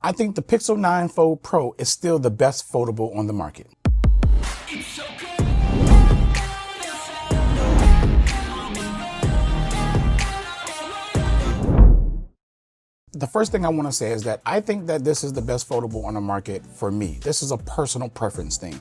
I think the Pixel 9 Fold Pro is still the best foldable on the market. The first thing I want to say is that I think that this is the best foldable on the market for me. This is a personal preference thing.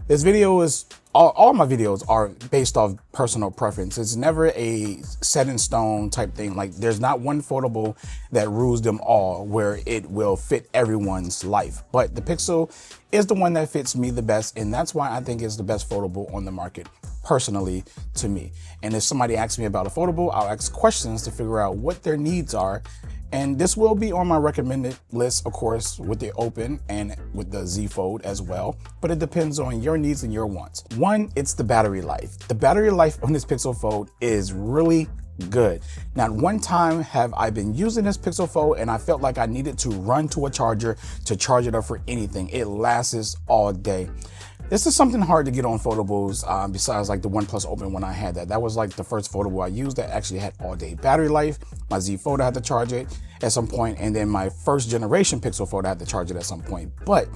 This video is, all my videos are based off personal preference. It's never a set in stone type thing. Like there's not one foldable that rules them all where it will fit everyone's life. But the Pixel is the one that fits me the best. And that's why I think it's the best foldable on the market personally to me. And if somebody asks me about a foldable, I'll ask questions to figure out what their needs are. And this will be on my recommended list, of course, with the Open and with the Z Fold as well. But it depends on your needs and your wants. One, it's the battery life. The battery life on this Pixel Fold is really good. Not one time have I been using this Pixel Fold and I felt like I needed to run to a charger to charge it up for anything. It lasts all day. This is something hard to get on foldables besides like the OnePlus Open when I had that. That was like the first foldable I used that actually had all day battery life. My Z Fold, I had to charge it at some point, and then my first generation Pixel Fold, I had to charge it at some point. But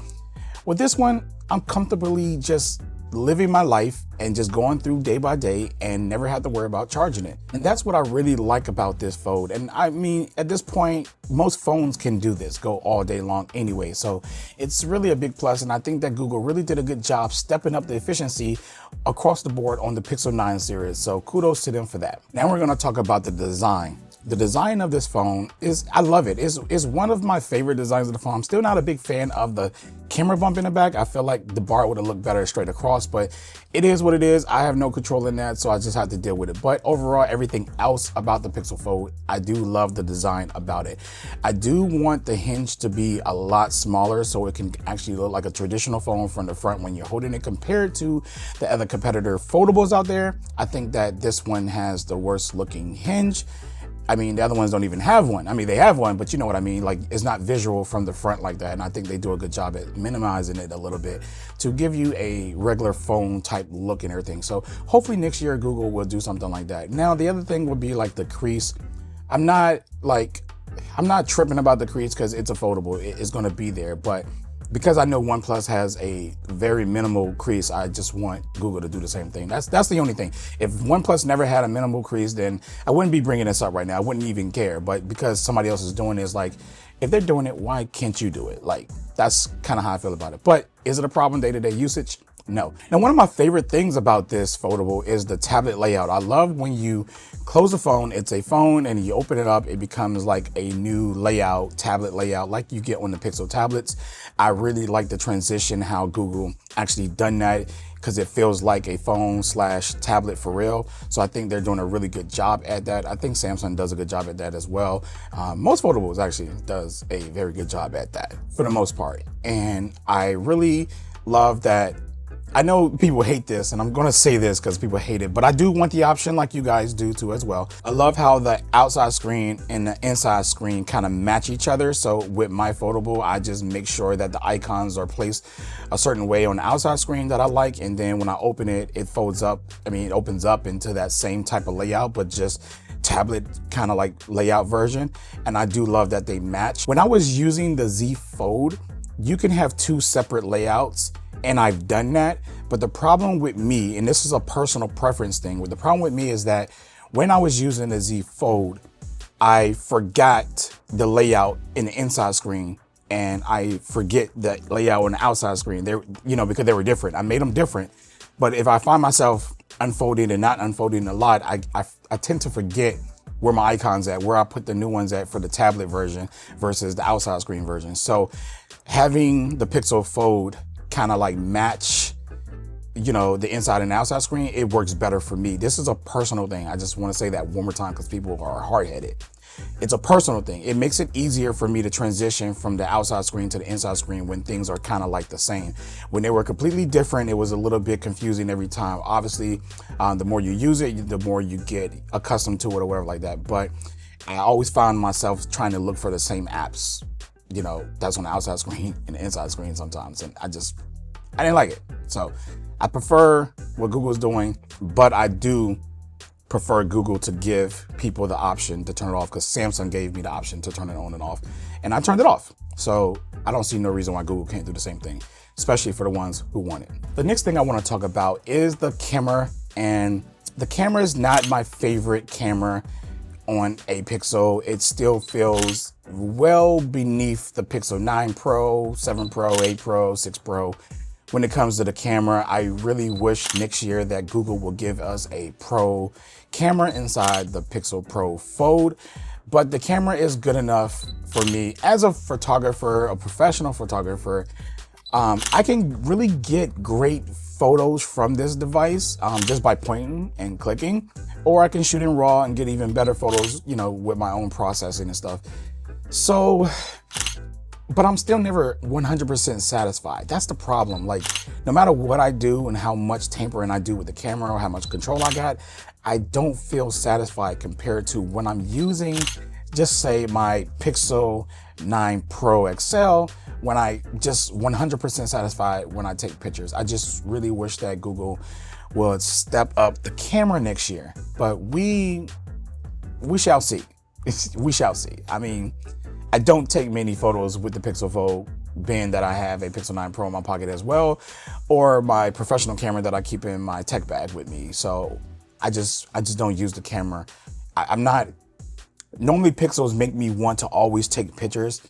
with this one, I'm comfortably just living my life and just going through day by day and never have to worry about charging it. And that's what I really like about this Fold. And I mean, at this point, most phones can do this, go all day long anyway. So it's really a big plus. And I think that Google really did a good job stepping up the efficiency across the board on the Pixel 9 series. So kudos to them for that. Now we're going to talk about the design. The design of this phone I love it. It's one of my favorite designs of the phone. I'm still not a big fan of the camera bump in the back. I feel like the bar would have looked better straight across, but it is what it is. I have no control in that, so I just have to deal with it. But overall, everything else about the Pixel Fold, I do love the design about it. I do want the hinge to be a lot smaller so it can actually look like a traditional phone from the front when you're holding it compared to the other competitor foldables out there. I think that this one has the worst looking hinge. I mean, the other ones don't even have one. I mean, they have one, but you know what I mean? Like, it's not visual from the front like that. And I think they do a good job at minimizing it a little bit to give you a regular phone type look and everything. So hopefully next year, Google will do something like that. Now, the other thing would be like the crease. I'm not tripping about the crease because it's a foldable. It's going to be there. But because I know OnePlus has a very minimal crease, I just want Google to do the same thing. That's the only thing. If OnePlus never had a minimal crease, then I wouldn't be bringing this up right now. I wouldn't even care. But because somebody else is doing it, it's like, if they're doing it, why can't you do it? Like, that's kind of how I feel about it. But is it a problem day-to-day usage? No. Now, one of my favorite things about this foldable is the tablet layout. I love when you close the phone, it's a phone, and you open it up, it becomes like a new layout, tablet layout, like you get on the Pixel tablets. I really like the transition, how Google actually done that, because it feels like a phone / tablet for real. So I think they're doing a really good job at that. I think Samsung does a good job at that as well. Most foldables actually does a very good job at that for the most part. And I really love that. I know people hate this, and I'm going to say this because people hate it, but I do want the option like you guys do too as well. I love how the outside screen and the inside screen kind of match each other. So with my foldable, I just make sure that the icons are placed a certain way on the outside screen that I like. And then when I open it, it folds up. I mean, it opens up into that same type of layout, but just tablet kind of like layout version. And I do love that they match. When I was using the Z Fold, you can have two separate layouts. And I've done that. But the problem with me, and this is a personal preference thing, the problem with me is that when I was using the Z Fold, I forgot the layout in the inside screen and I forget the layout on the outside screen. They're, because they were different. I made them different. But if I find myself unfolding and not unfolding a lot, I tend to forget where my icons at, where I put the new ones at for the tablet version versus the outside screen version. So having the Pixel Fold kind of like match, the inside and outside screen, it works better for me. This is a personal thing. I just want to say that one more time because people are hard-headed. It's a personal thing. It makes it easier for me to transition from the outside screen to the inside screen when things are kind of like the same. When they were completely different, it was a little bit confusing every time. Obviously, the more you use it, the more you get accustomed to it or whatever like that. But I always found myself trying to look for the same apps. That's on the outside screen and the inside screen sometimes. And I didn't like it. So I prefer what Google's doing, but I do prefer Google to give people the option to turn it off because Samsung gave me the option to turn it on and off and I turned it off. So I don't see no reason why Google can't do the same thing, especially for the ones who want it. The next thing I want to talk about is the camera, and the camera is not my favorite camera on a Pixel. It still feels well beneath the Pixel 9 Pro, 7 Pro, 8 Pro, 6 Pro. When it comes to the camera, I really wish next year that Google will give us a Pro camera inside the Pixel Pro Fold. But the camera is good enough for me as a photographer, a professional photographer. I can really get great photos from this device just by pointing and clicking, or I can shoot in RAW and get even better photos, you know, with my own processing and stuff. So, but I'm still never 100% satisfied. That's the problem. Like, no matter what I do and how much tampering I do with the camera or how much control I got, I don't feel satisfied compared to when I'm using, just say, my Pixel 9 Pro XL, when I just 100% satisfied when I take pictures. I just really wish that Google would step up the camera next year, but we shall see. We shall see. I mean, I don't take many photos with the Pixel Fold, being that I have a Pixel 9 Pro in my pocket as well, or my professional camera that I keep in my tech bag with me. So I just don't use the camera. I'm not, normally Pixels make me want to always take pictures.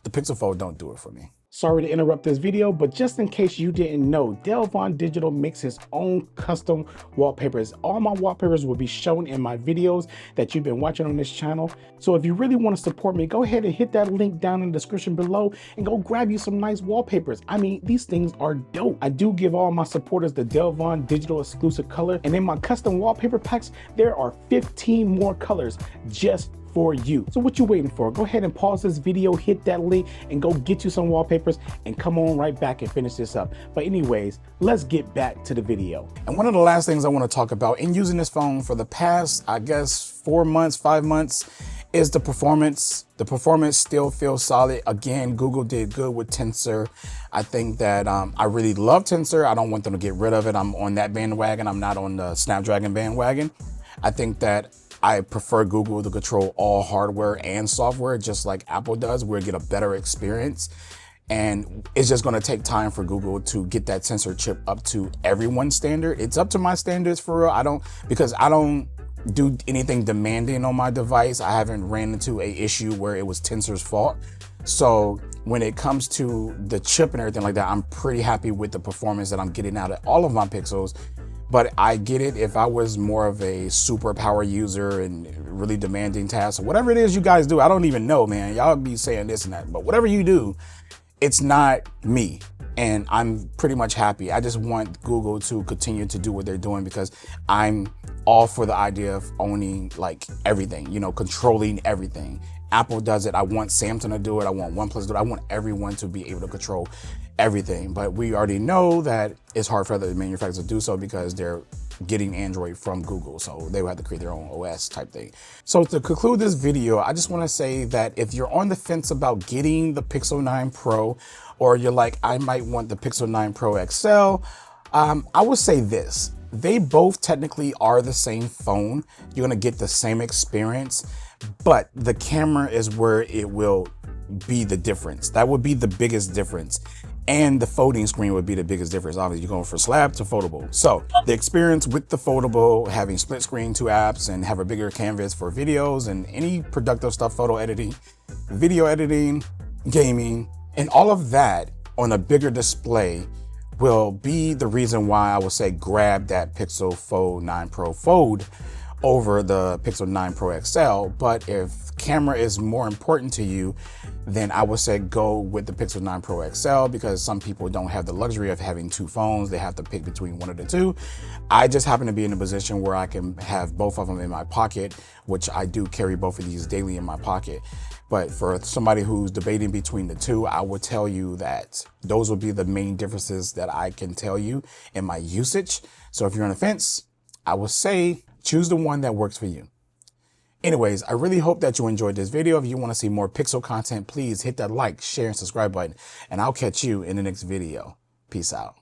The Pixel Fold don't do it for me. Sorry to interrupt this video, but just in case you didn't know, Delvon Digital makes his own custom wallpapers. All my wallpapers will be shown in my videos that you've been watching on this channel. So if you really want to support me, go ahead and hit that link down in the description below and go grab you some nice wallpapers. I mean, these things are dope. I do give all my supporters the Delvon Digital exclusive color, and in my custom wallpaper packs, there are 15 more colors just for you. So what you waiting for? Go ahead and pause this video, hit that link, and go get you some wallpapers and come on right back and finish this up. But anyways, let's get back to the video. And one of the last things I want to talk about in using this phone for the past, I guess, 4 months, 5 months, is the performance. The performance still feels solid. Again, Google did good with Tensor. I think that I really love Tensor. I don't want them to get rid of it. I'm on that bandwagon. I'm not on the Snapdragon bandwagon. I think that I prefer Google to control all hardware and software, just like Apple does. We'll get a better experience. And it's just going to take time for Google to get that Tensor chip up to everyone's standard. It's up to my standards for real. Because I don't do anything demanding on my device. I haven't ran into a issue where it was Tensor's fault. So when it comes to the chip and everything like that, I'm pretty happy with the performance that I'm getting out of all of my Pixels. But I get it if I was more of a super power user and really demanding tasks, or whatever it is you guys do. I don't even know, man. Y'all be saying this and that, but whatever you do, it's not me. And I'm pretty much happy. I just want Google to continue to do what they're doing, because I'm all for the idea of owning like everything, you know, controlling everything. Apple does it. I want Samsung to do it. I want OnePlus to do it. I want everyone to be able to control everything. But we already know that it's hard for other manufacturers to do so because they're getting Android from Google. So they will have to create their own OS type thing. So to conclude this video, I just want to say that if you're on the fence about getting the Pixel 9 Pro, or you're like, I might want the Pixel 9 Pro XL, I would say this. They both technically are the same phone. You're going to get the same experience, but the camera is where it will be the difference. That would be the biggest difference. And the folding screen would be the biggest difference. Obviously, you're going from slab to foldable. So the experience with the foldable, having split screen, 2 apps, and have a bigger canvas for videos and any productive stuff, photo editing, video editing, gaming, and all of that on a bigger display will be the reason why I would say grab that Pixel Fold 9 Pro Fold over the Pixel 9 Pro XL. But if camera is more important to you, then I would say go with the Pixel 9 Pro XL, because some people don't have the luxury of having 2 phones. They have to pick between one of the 2. I just happen to be in a position where I can have both of them in my pocket, which I do carry both of these daily in my pocket. But for somebody who's debating between the 2, I would tell you that those would be the main differences that I can tell you in my usage. So if you're on the fence, I would say choose the one that works for you. Anyways, I really hope that you enjoyed this video. If you want to see more Pixel content, please hit that like, share, and subscribe button, and I'll catch you in the next video. Peace out.